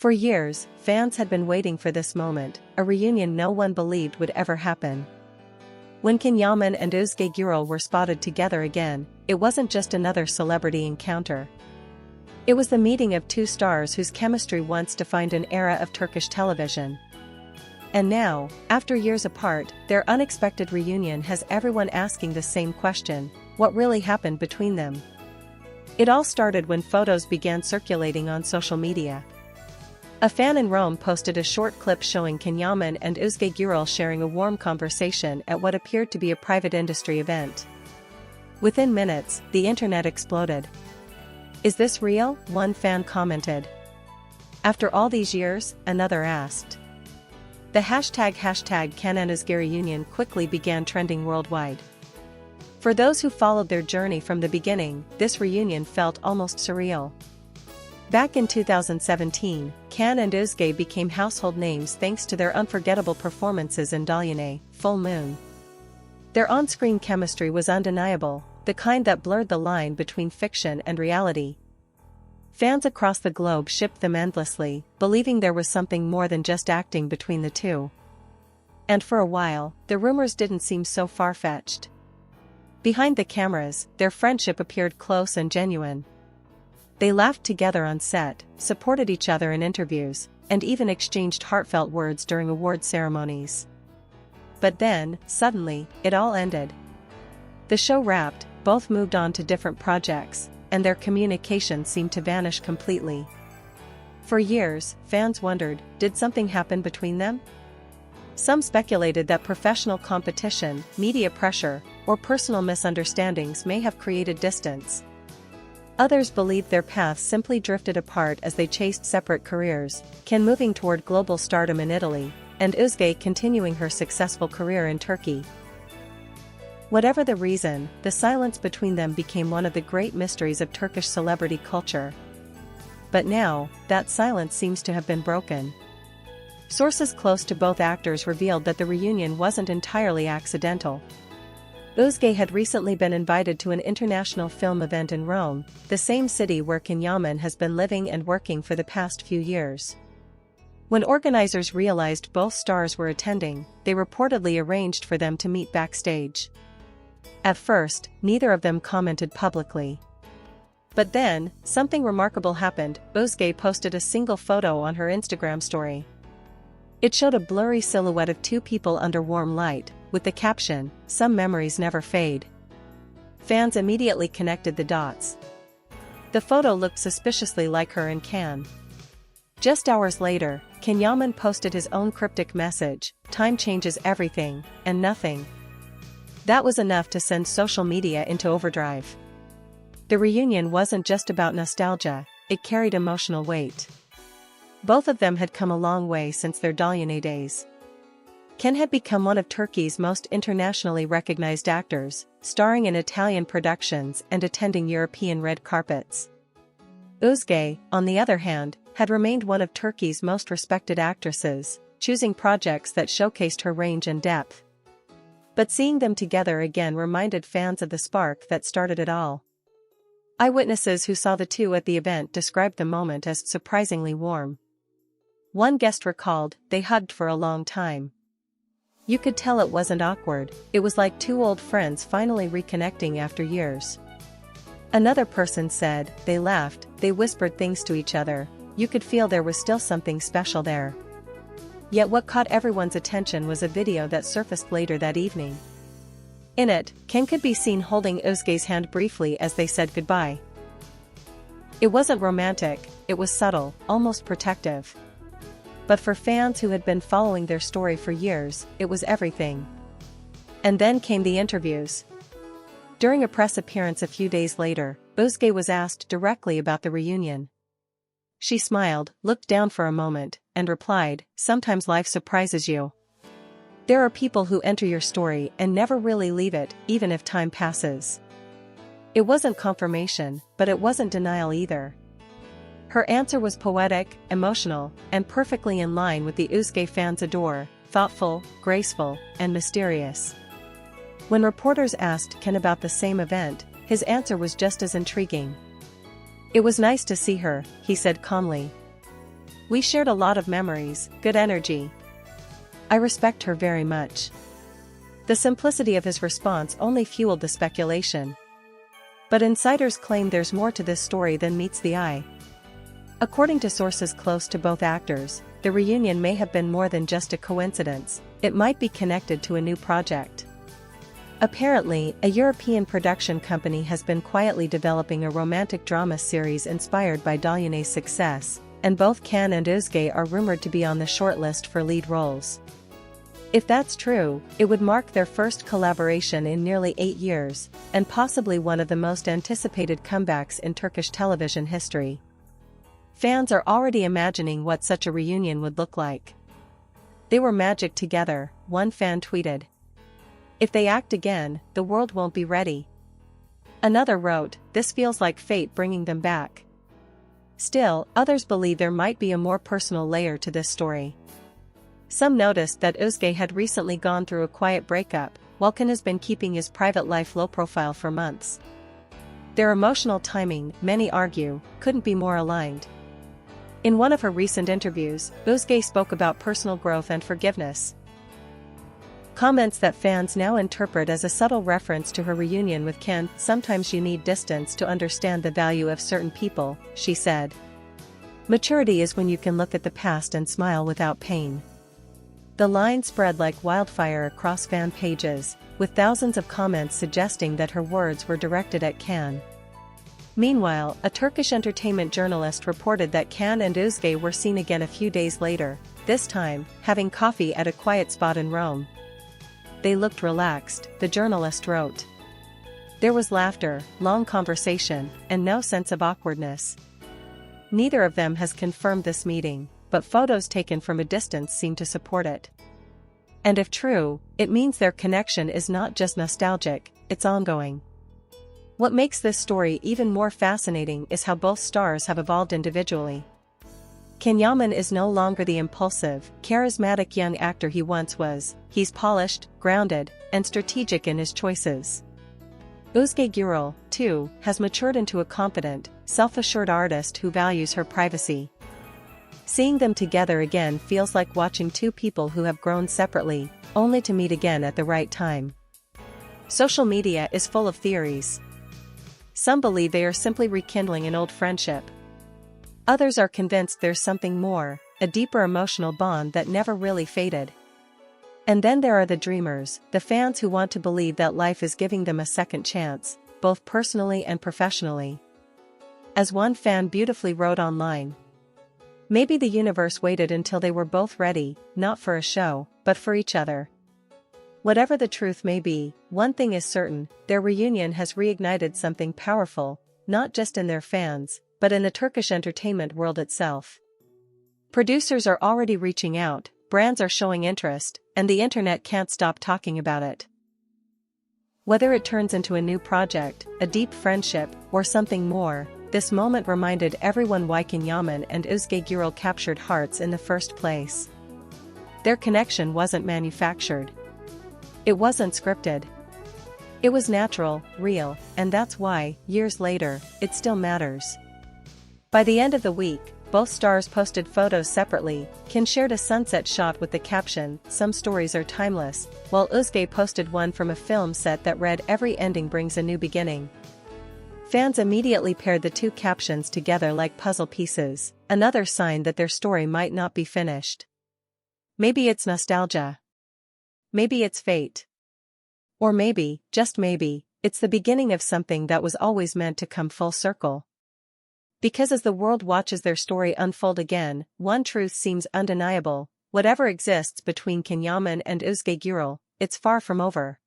For years, fans had been waiting for this moment, a reunion no one believed would ever happen. When Can Yaman and Özge Gürel were spotted together again, it wasn't just another celebrity encounter. It was the meeting of two stars whose chemistry once defined an era of Turkish television. And now, after years apart, their unexpected reunion has everyone asking the same question: what really happened between them? It all started when photos began circulating on social media. A fan in Rome posted a short clip showing Can Yaman and Özge Gürel sharing a warm conversation at what appeared to be a private industry event. Within minutes, the internet exploded. "Is this real?" one fan commented. "After all these years?" another asked. The hashtag Can Yaman Özge reunion quickly began trending worldwide. For those who followed their journey from the beginning, this reunion felt almost surreal. Back in 2017, Can and Özge became household names thanks to their unforgettable performances in Dalyanay, Full Moon. Their on-screen chemistry was undeniable, the kind that blurred the line between fiction and reality. Fans across the globe shipped them endlessly, believing there was something more than just acting between the two. And for a while, the rumors didn't seem so far-fetched. Behind the cameras, their friendship appeared close and genuine. They laughed together on set, supported each other in interviews, and even exchanged heartfelt words during award ceremonies. But then, suddenly, it all ended. The show wrapped, both moved on to different projects, and their communication seemed to vanish completely. For years, fans wondered, did something happen between them? Some speculated that professional competition, media pressure, or personal misunderstandings may have created distance. Others believed their paths simply drifted apart as they chased separate careers, Can moving toward global stardom in Italy, and Özge continuing her successful career in Turkey. Whatever the reason, the silence between them became one of the great mysteries of Turkish celebrity culture. But now, that silence seems to have been broken. Sources close to both actors revealed that the reunion wasn't entirely accidental. Özge had recently been invited to an international film event in Rome, the same city where Can Yaman has been living and working for the past few years. When organizers realized both stars were attending, they reportedly arranged for them to meet backstage. At first, neither of them commented publicly. But then, something remarkable happened. Özge posted a single photo on her Instagram story. It showed a blurry silhouette of two people under warm light, with the caption, "Some memories never fade." Fans immediately connected the dots. The photo looked suspiciously like her and Can. Just hours later, Can Yaman posted his own cryptic message: "Time changes everything, and nothing." That was enough to send social media into overdrive. The reunion wasn't just about nostalgia, it carried emotional weight. Both of them had come a long way since their Dalyanay days. Can had become one of Turkey's most internationally recognized actors, starring in Italian productions and attending European red carpets. Özge, on the other hand, had remained one of Turkey's most respected actresses, choosing projects that showcased her range and depth. But seeing them together again reminded fans of the spark that started it all. Eyewitnesses who saw the two at the event described the moment as surprisingly warm. One guest recalled, "They hugged for a long time. You could tell it wasn't awkward, it was like two old friends finally reconnecting after years." Another person said, "They laughed, they whispered things to each other, you could feel there was still something special there." Yet what caught everyone's attention was a video that surfaced later that evening. In it, Can could be seen holding Özge's hand briefly as they said goodbye. It wasn't romantic, it was subtle, almost protective. But for fans who had been following their story for years, it was everything. And then came the interviews. During a press appearance a few days later, Özge was asked directly about the reunion. She smiled, looked down for a moment, and replied, "Sometimes life surprises you. There are people who enter your story and never really leave it, even if time passes." It wasn't confirmation, but it wasn't denial either. Her answer was poetic, emotional, and perfectly in line with the Özge fans adore: thoughtful, graceful, and mysterious. When reporters asked Can about the same event, his answer was just as intriguing. "It was nice to see her," he said calmly. We shared a lot of memories, good energy. I respect her very much." The simplicity of his response only fueled the speculation. But insiders claim there's more to this story than meets the eye. According to sources close to both actors, the reunion may have been more than just a coincidence. It might be connected to a new project. Apparently, a European production company has been quietly developing a romantic drama series inspired by Dalyonet's success, and both Can and Özge are rumored to be on the shortlist for lead roles. If that's true, it would mark their first collaboration in nearly 8 years, and possibly one of the most anticipated comebacks in Turkish television history. Fans are already imagining what such a reunion would look like. "They were magic together," one fan tweeted. "If they act again, the world won't be ready." Another wrote, "This feels like fate bringing them back." Still, others believe there might be a more personal layer to this story. Some noticed that Özge had recently gone through a quiet breakup, while Can has been keeping his private life low profile for months. Their emotional timing, many argue, couldn't be more aligned. In one of her recent interviews, Özge spoke about personal growth and forgiveness. Comments that fans now interpret as a subtle reference to her reunion with Can. "Sometimes you need distance to understand the value of certain people," she said. "Maturity is when you can look at the past and smile without pain." The line spread like wildfire across fan pages, with thousands of comments suggesting that her words were directed at Can. Meanwhile, a Turkish entertainment journalist reported that Can and Özge were seen again a few days later, this time, having coffee at a quiet spot in Rome. "They looked relaxed," the journalist wrote. "There was laughter, long conversation, and no sense of awkwardness." Neither of them has confirmed this meeting, but photos taken from a distance seem to support it. And if true, it means their connection is not just nostalgic, it's ongoing. What makes this story even more fascinating is how both stars have evolved individually. Can Yaman is no longer the impulsive, charismatic young actor he once was. He's polished, grounded, and strategic in his choices. Özge Gürel, too, has matured into a confident, self-assured artist who values her privacy. Seeing them together again feels like watching two people who have grown separately, only to meet again at the right time. Social media is full of theories. Some believe they are simply rekindling an old friendship. Others are convinced there's something more, a deeper emotional bond that never really faded. And then there are the dreamers, the fans who want to believe that life is giving them a second chance, both personally and professionally. As one fan beautifully wrote online, "Maybe the universe waited until they were both ready, not for a show, but for each other." Whatever the truth may be, one thing is certain, their reunion has reignited something powerful, not just in their fans, but in the Turkish entertainment world itself. Producers are already reaching out, brands are showing interest, and the internet can't stop talking about it. Whether it turns into a new project, a deep friendship, or something more, this moment reminded everyone why Can Yaman and Özge Gürel captured hearts in the first place. Their connection wasn't manufactured. It wasn't scripted. It was natural, real, and that's why, years later, it still matters. By the end of the week, both stars posted photos separately. Can shared a sunset shot with the caption, "Some stories are timeless," while Özge posted one from a film set that read, "Every ending brings a new beginning." Fans immediately paired the two captions together like puzzle pieces, another sign that their story might not be finished. Maybe it's nostalgia. Maybe it's fate. Or maybe, just maybe, it's the beginning of something that was always meant to come full circle. Because as the world watches their story unfold again, one truth seems undeniable: whatever exists between Can Yaman and Özge Gürel, it's far from over.